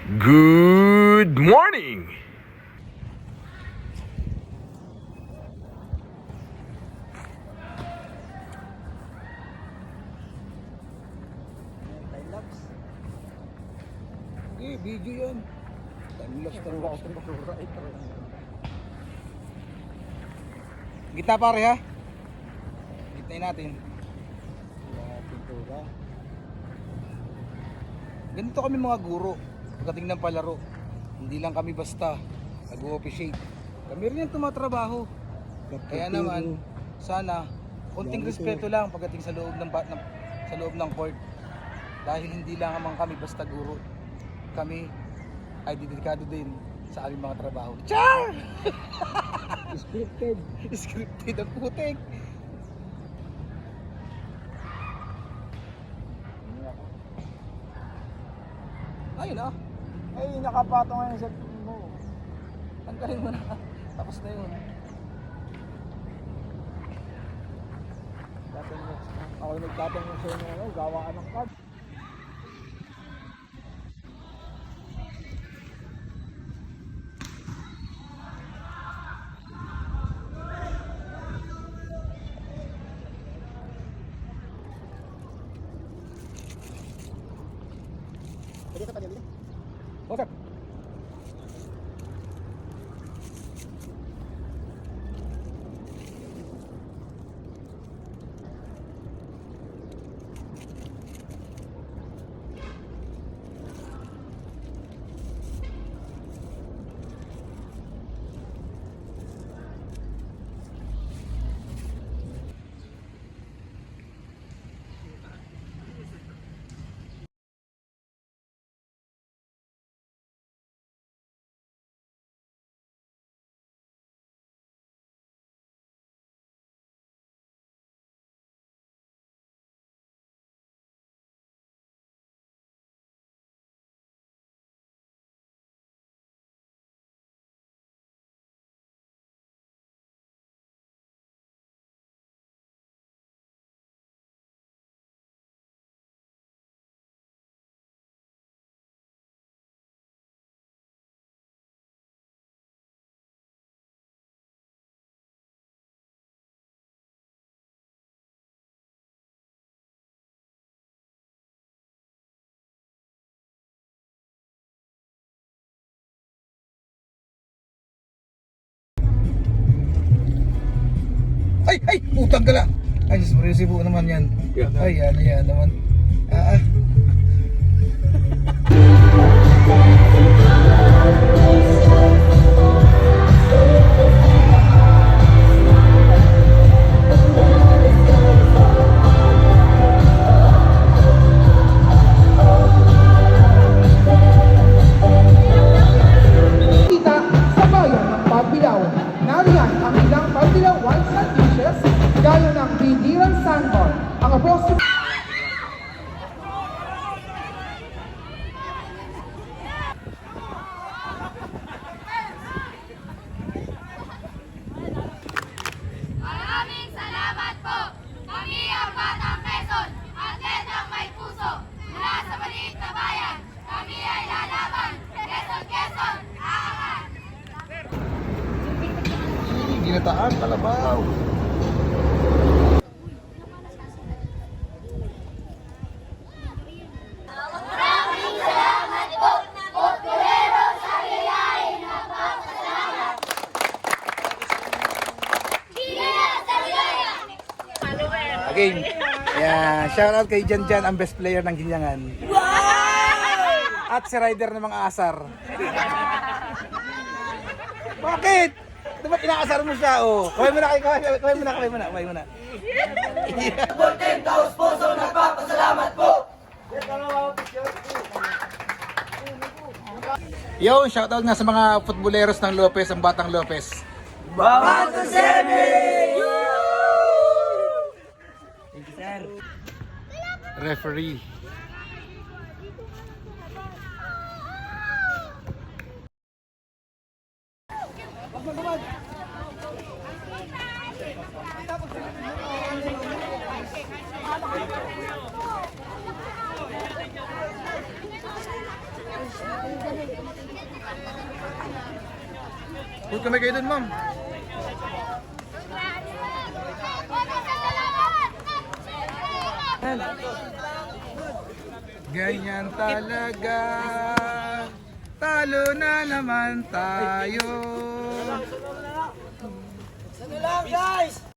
Good morning! Timelapse. Okay, video yun. Timelapse talaga sa basura. Gitna pare ha. Gitnain natin. Pintura. Ganito kami mga guro. Pagdating ng palaro, hindi lang kami basta nag-o-officiate. Kami rin yung tumatrabaho. Kaya naman, sana konting respeto lang pagdating sa loob ng court. Dahil hindi lang naman kami basta guro. Kami ay dedikado din sa aming mga trabaho. Char! Scripted. Scripted ang putik. Ayun ah. Ay, nakapatong ngayon sa mo. Tanggalin mo na. Tapos na yun. Ako yung nagtatanong sa inyo, gawa ka ng card. Pwede ka pag-ibig? Oo, sir. Ay! Putang gala! Ay, sibo naman yan. Yeah. Ay, yan naman. Kita sa bayan ng Pagbilao. Nariyan ang ilang Pagbilao wines and dishes gaya ng Binirang Sandbar, ang apostol. Maraming salamat po! Kami ang Batang Quezon, atletang may puso. Mula sa maliit na bayan, kami ay lalaban. Quezon, Quezon, aangat! Ginataan, kalabaw. Maraming salamat po! Potpulero sa liyain ng pagpasalamat! Ligaya sa ligaya! Again. Yeah, shout out kay Jan ang best player ng Ginyangan. At si Rider ng mga asar. Bakit? Diba inaasar mo siya, oh? Kaway mo na. Taos puso, nagpapasalamat po! Yo, shout out nga sa mga futboleros ng Lopez, ang Batang Lopez. Bato Semi! Referee. Huwag kami kayo dun, ma'am. Ganyan talaga. Talo na naman tayo. Ano lang guys?